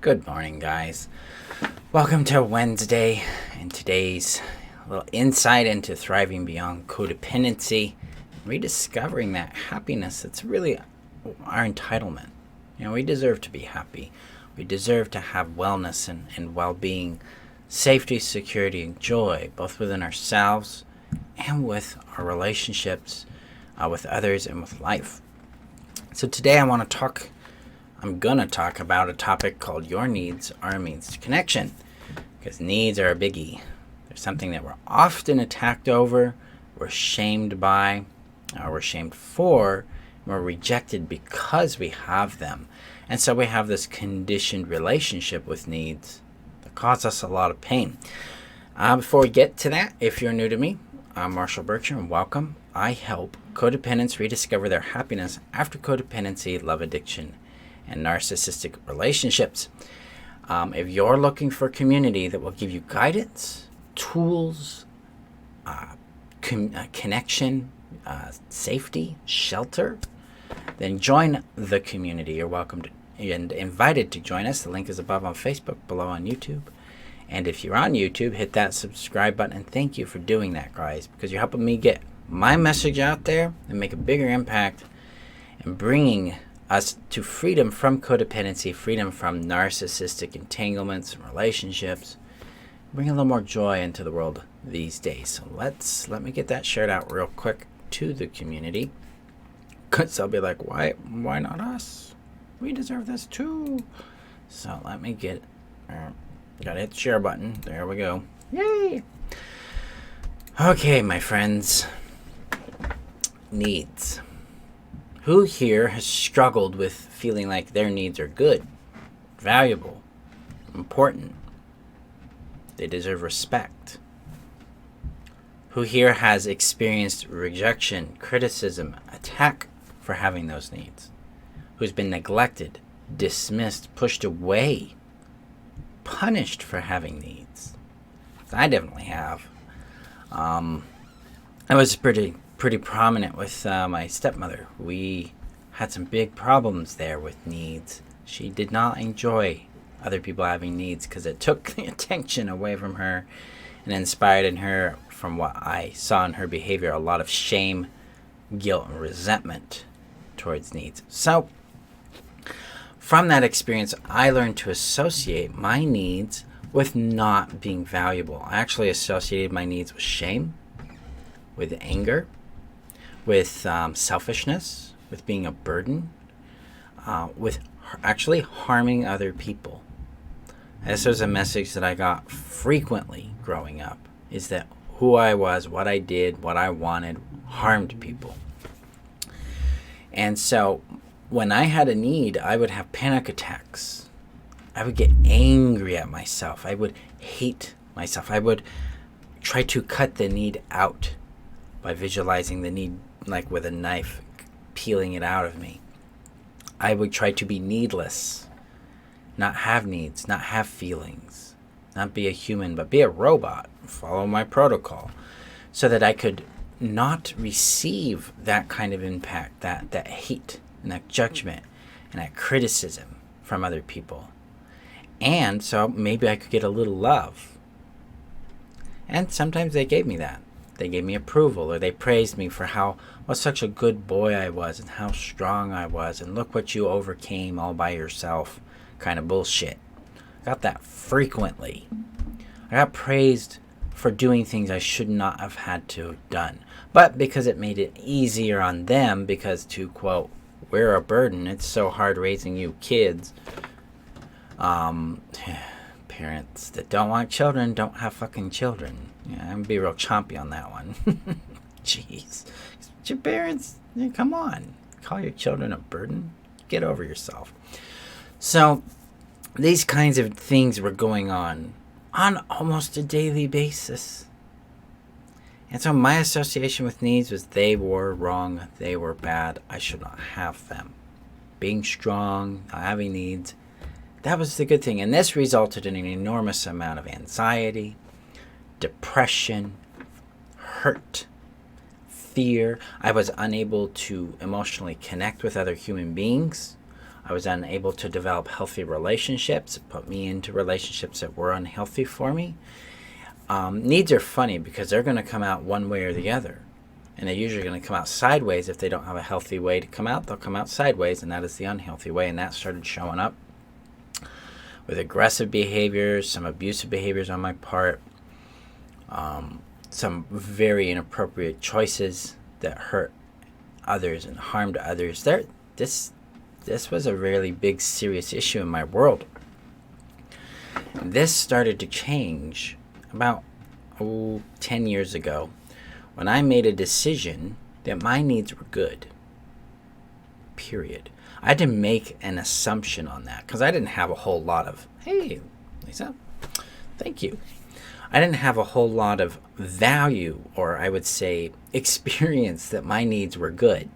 Good morning, guys. Welcome to Wednesday and today's little insight into thriving beyond codependency, rediscovering that happiness that's really our entitlement. We deserve to be happy. We deserve to have wellness and well-being, safety, security, and joy, both within ourselves and with our relationships with others and with life. So today I'm going to talk about a topic called Your Needs Are a Means to Connection, because needs are a biggie. They're something that we're often attacked over, we're shamed by, we're shamed for, and we're rejected because we have them. And so we have this conditioned relationship with needs that causes us a lot of pain. Before we get to that, if you're new to me, I'm Marshall Burtcher, and welcome. I help codependents rediscover their happiness after codependency, love addiction, and narcissistic relationships. If you're looking for a community that will give you guidance, tools, connection, safety, shelter, then join the community. You're welcome to and invited to join us. The link is above on Facebook, below on YouTube. And if you're on YouTube, hit that subscribe button. And thank you for doing that, guys, because you're helping me get my message out there and make a bigger impact and bringing us to freedom from codependency, freedom from narcissistic entanglements and relationships, bring a little more joy into the world these days. So let me get that shared out real quick to the community, because they'll be like, why not us? We deserve this too. So let me gotta hit the share button. There we go. Yay! Okay, my friends. Needs. Who here has struggled with feeling like their needs are good, valuable, important? They deserve respect. Who here has experienced rejection, criticism, attack for having those needs? Who's been neglected, dismissed, pushed away, punished for having needs? I definitely have. I was pretty prominent with my stepmother. We had some big problems there with needs. She did not enjoy other people having needs because it took the attention away from her and inspired in her, from what I saw in her behavior, a lot of shame, guilt, and resentment towards needs. So from that experience, I learned to associate my needs with not being valuable. I actually associated my needs with shame, with anger, with selfishness, with being a burden, with actually harming other people. This was a message that I got frequently growing up, is that who I was, what I did, what I wanted, harmed people. And so when I had a need, I would have panic attacks. I would get angry at myself. I would hate myself. I would try to cut the need out by visualizing the need like with a knife, peeling it out of me. I would try to be needless, not have needs, not have feelings, not be a human, but be a robot, follow my protocol, so that I could not receive that kind of impact, that hate and that judgment and that criticism from other people. And so maybe I could get a little love. And sometimes they gave me that. They gave me approval, or they praised me for what such a good boy I was and how strong I was, and look what you overcame all by yourself kind of bullshit. I got that frequently. I got praised for doing things I should not have had to have done. But because it made it easier on them, because to quote, we're a burden, it's so hard raising you kids. Parents that don't want children don't have fucking children. Yeah, I'm gonna be real chompy on that one. Jeez. Your parents, come on. Call your children a burden? Get over yourself. So, these kinds of things were going on almost a daily basis. And so my association with needs was they were wrong, they were bad, I should not have them. Being strong, not having needs, that was the good thing. And this resulted in an enormous amount of anxiety, depression, hurt, fear. I was unable to emotionally connect with other human beings. I was unable to develop healthy relationships. It put me into relationships that were unhealthy for me. Needs are funny because they're going to come out one way or the other. And they're usually going to come out sideways. If they don't have a healthy way to come out, they'll come out sideways, and that is the unhealthy way. And that started showing up with aggressive behaviors, some abusive behaviors on my part, some very inappropriate choices that hurt others and harmed others. This was a really big, serious issue in my world. This started to change about 10 years ago when I made a decision that my needs were good. Period. I had to make an assumption on that because I didn't have a whole lot of, hey, Lisa, thank you. I didn't have a whole lot of value, or I would say experience, that my needs were good,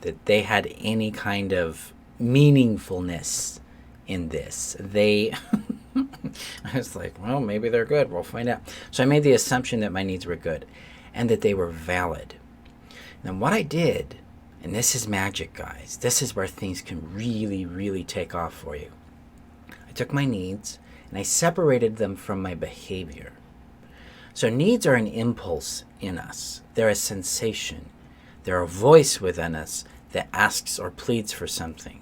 that they had any kind of meaningfulness in this. I was like, well, maybe they're good. We'll find out. So I made the assumption that my needs were good and that they were valid. And what I did, and this is magic, guys. This is where things can really, really take off for you. I took my needs and I separated them from my behavior. So needs are an impulse in us. They're a sensation. They're a voice within us that asks or pleads for something.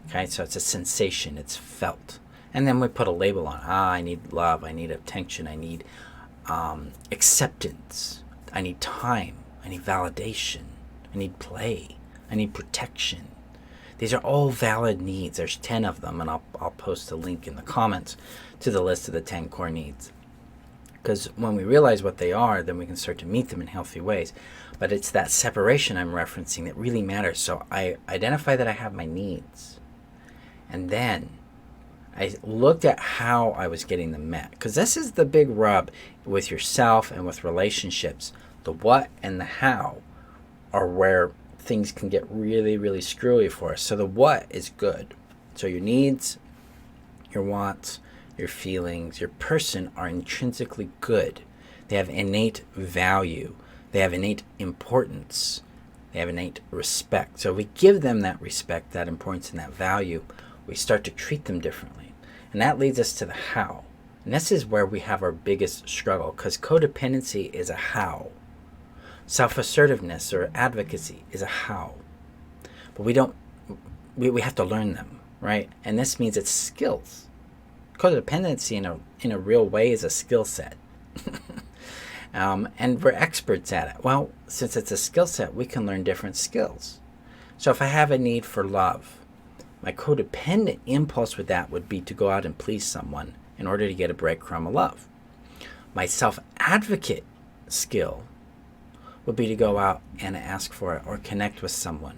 Okay, so it's a sensation. It's felt. And then we put a label on. I need love. I need attention. I need acceptance. I need time. I need validation. I need play. I need protection. These are all valid needs. There's 10 of them, and I'll post a link in the comments to the list of the 10 core needs. Because when we realize what they are, then we can start to meet them in healthy ways. But it's that separation I'm referencing that really matters. So I identify that I have my needs. And then I looked at how I was getting them met. Because this is the big rub with yourself and with relationships. The what and the how are where things can get really, really screwy for us. So the what is good. So your needs, your wants, your feelings, your person are intrinsically good. They have innate value. They have innate importance. They have innate respect. So if we give them that respect, that importance, and that value, we start to treat them differently. And that leads us to the how. And this is where we have our biggest struggle, because codependency is a how. Self-assertiveness or advocacy is a how. But we have to learn them, right? And this means it's skills. Codependency in a real way is a skill set. And we're experts at it. Well, since it's a skill set, we can learn different skills. So if I have a need for love, my codependent impulse with that would be to go out and please someone in order to get a breadcrumb of love. My self-advocate skill would be to go out and ask for it or connect with someone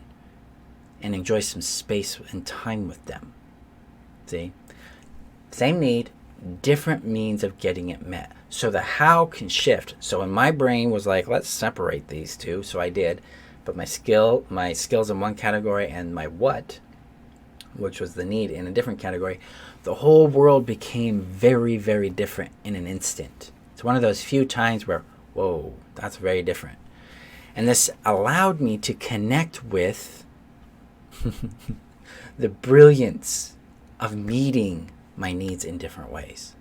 and enjoy some space and time with them. See? Same need, different means of getting it met. So the how can shift. So when my brain was like, let's separate these two, so I did. But my skills in one category and my what, which was the need, in a different category, the whole world became very, very different in an instant. It's one of those few times where, whoa, that's very different. And this allowed me to connect with the brilliance of meeting my needs in different ways.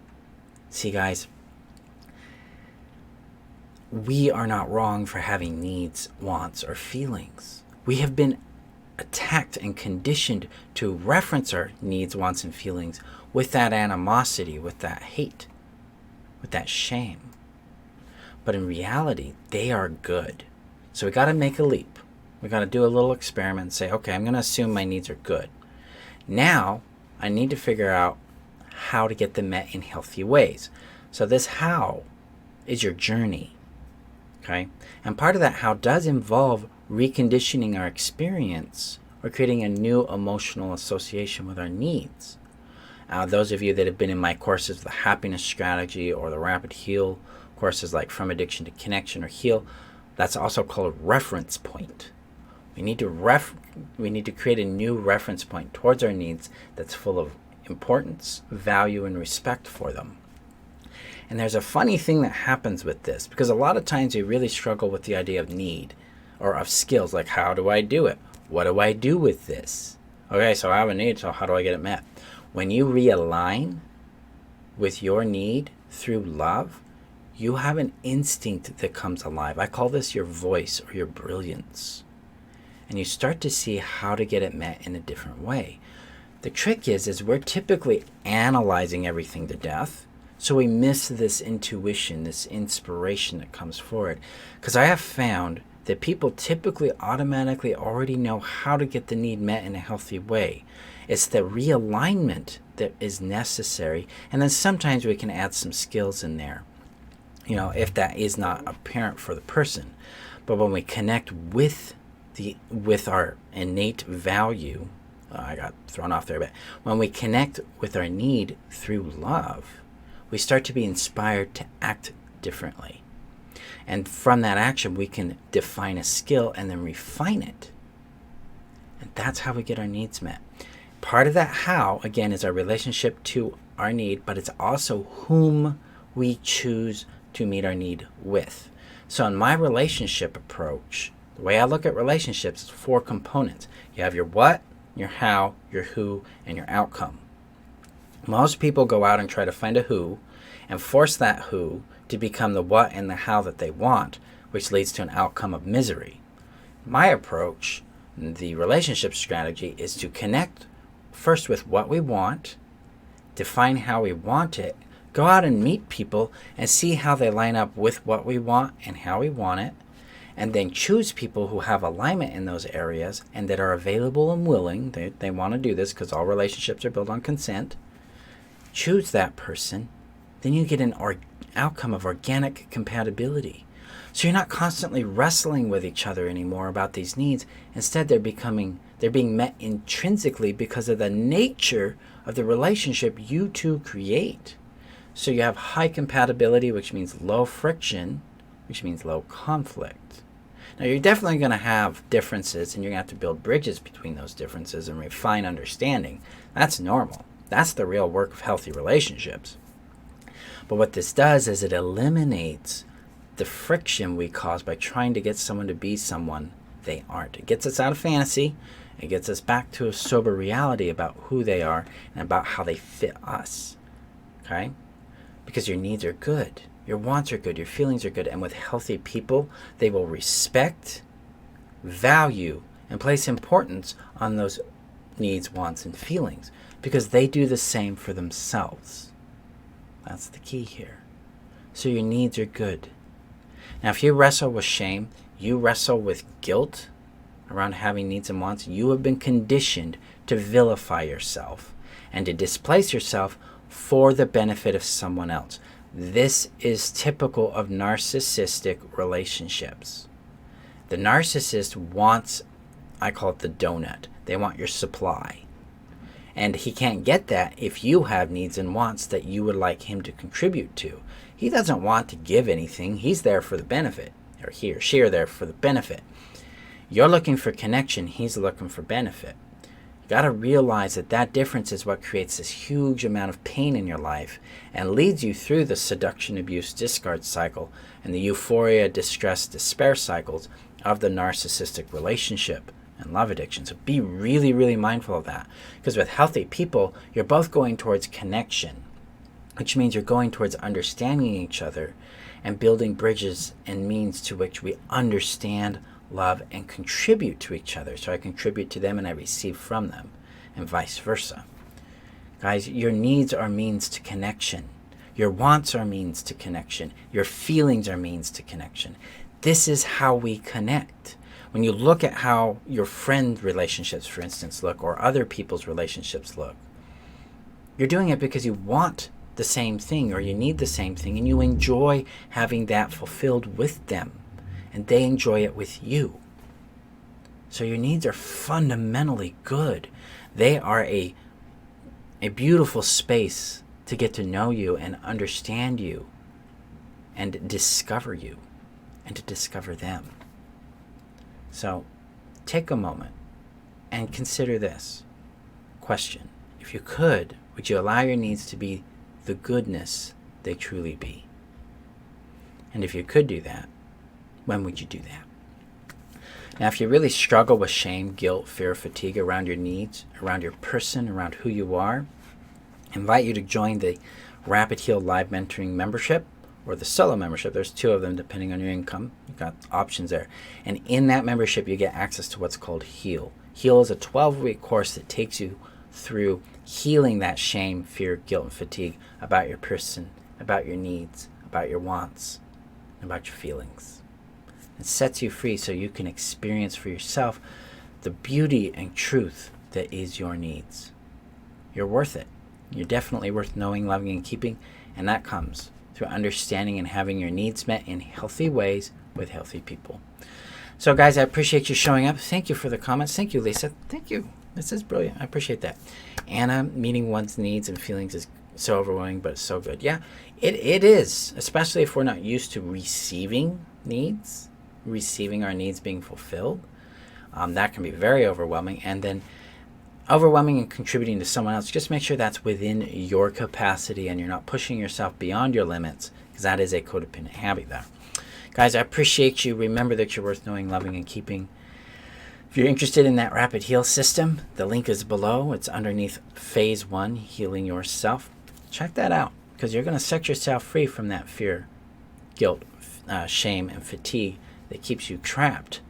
See, guys, we are not wrong for having needs, wants, or feelings. We have been attacked and conditioned to reference our needs, wants, and feelings with that animosity, with that hate, with that shame. But in reality, they are good. So we got to make a leap. We got to do a little experiment and say, okay, I'm going to assume my needs are good. Now, I need to figure out how to get them met in healthy ways. So this how is your journey. Okay? And part of that how does involve reconditioning our experience or creating a new emotional association with our needs. Those of you that have been in my courses, the Happiness Strategy or the Rapid Heal courses like From Addiction to Connection or Heal, that's also called a reference point. We need to create a new reference point towards our needs that's full of importance, value, and respect for them. And there's a funny thing that happens with this, because a lot of times we really struggle with the idea of need or of skills, like how do I do it? What do I do with this? Okay, so I have a need, so how do I get it met? When you realign with your need through love, you have an instinct that comes alive. I call this your voice or your brilliance. And you start to see how to get it met in a different way. The trick is we're typically analyzing everything to death, so we miss this intuition, this inspiration that comes forward. Because I have found that people typically automatically already know how to get the need met in a healthy way. It's the realignment that is necessary, and then sometimes we can add some skills in there, if that is not apparent for the person. But when we connect with our innate value, I got thrown off there, but when we connect with our need through love, we start to be inspired to act differently. And from that action, we can define a skill and then refine it. And that's how we get our needs met. Part of that how, again, is our relationship to our need, but it's also whom we choose to meet our need with. So in my relationship approach, the way I look at relationships is 4 components. You have your what, your how, your who, and your outcome. Most people go out and try to find a who and force that who to become the what and the how that they want, which leads to an outcome of misery. My approach, the relationship strategy, is to connect first with what we want, define how we want it, go out and meet people and see how they line up with what we want and how we want it, and then choose people who have alignment in those areas and that are available and willing. They want to do this because all relationships are built on consent. Choose that person. Then you get an outcome of organic compatibility. So you're not constantly wrestling with each other anymore about these needs. Instead, they're being met intrinsically because of the nature of the relationship you two create. So you have high compatibility, which means low friction, which means low conflict. Now, you're definitely going to have differences, and you're going to have to build bridges between those differences and refine understanding. That's normal. That's the real work of healthy relationships. But what this does is it eliminates the friction we cause by trying to get someone to be someone they aren't. It gets us out of fantasy. It gets us back to a sober reality about who they are and about how they fit us. Okay? Because your needs are good. Your wants are good. Your feelings are good. And with healthy people, they will respect, value, and place importance on those needs, wants, and feelings because they do the same for themselves. That's the key here. So your needs are good. Now, if you wrestle with shame, you wrestle with guilt around having needs and wants, you have been conditioned to vilify yourself and to displace yourself for the benefit of someone else. This is typical of narcissistic relationships. The narcissist wants, I call it the donut. They want your supply. And he can't get that if you have needs and wants that you would like him to contribute to. He doesn't want to give anything. He's there for the benefit. Or he or she are there for the benefit. You're looking for connection. He's looking for benefit. You got to realize that difference is what creates this huge amount of pain in your life and leads you through the seduction, abuse, discard cycle and the euphoria, distress, despair cycles of the narcissistic relationship and love addiction. So be really, really mindful of that. Because with healthy people, you're both going towards connection, which means you're going towards understanding each other and building bridges and means to which we understand, love, and contribute to each other. So I contribute to them and I receive from them, and vice versa. Guys, your needs are means to connection. Your wants are means to connection. Your feelings are means to connection. This is how we connect. When you look at how your friend relationships, for instance, look, or other people's relationships look, you're doing it because you want the same thing or you need the same thing and you enjoy having that fulfilled with them and they enjoy it with you. So your needs are fundamentally good. They are a beautiful space to get to know you and understand you and discover you and to discover them. So take a moment and consider this question. If you could, would you allow your needs to be the goodness they truly be? And if you could do that, when would you do that? Now, if you really struggle with shame, guilt, fear, fatigue around your needs, around your person, around who you are, I invite you to join the Rapid Heal Live Mentoring membership or the solo membership. There's 2 of them depending on your income. You've got options there. And in that membership, you get access to what's called Heal. Heal is a 12-week course that takes you through healing that shame, fear, guilt, and fatigue about your person, about your needs, about your wants, about your feelings. It sets you free so you can experience for yourself the beauty and truth that is your needs. You're worth it. You're definitely worth knowing, loving, and keeping, and that comes through understanding and having your needs met in healthy ways with healthy people. So guys, I appreciate you showing up. Thank you for the comments. Thank you, Lisa. Thank you. This is brilliant. I appreciate that. Anna, meeting one's needs and feelings is so overwhelming, but it's so good. Yeah, it is, especially if we're not used to receiving needs, receiving our needs being fulfilled. That can be very overwhelming. And then overwhelming and contributing to someone else, just make sure that's within your capacity and you're not pushing yourself beyond your limits, because that is a codependent habit there. Guys, I appreciate you. Remember that you're worth knowing, loving, and keeping. If you're interested in that Rapid Heal system, the link is below. It's underneath Phase 1, Healing Yourself. Check that out, because you're going to set yourself free from that fear, guilt, shame, and fatigue that keeps you trapped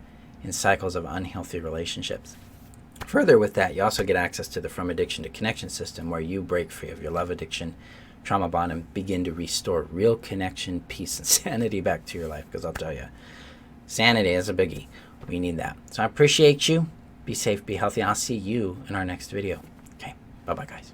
in cycles of unhealthy relationships. Further with that, you also get access to the From Addiction to Connection system, where you break free of your love addiction, trauma bond, and begin to restore real connection, peace, and sanity back to your life. Because I'll tell you, sanity is a biggie. We need that. So I appreciate you. Be safe, be healthy, and I'll see you in our next video. Okay, bye-bye, guys.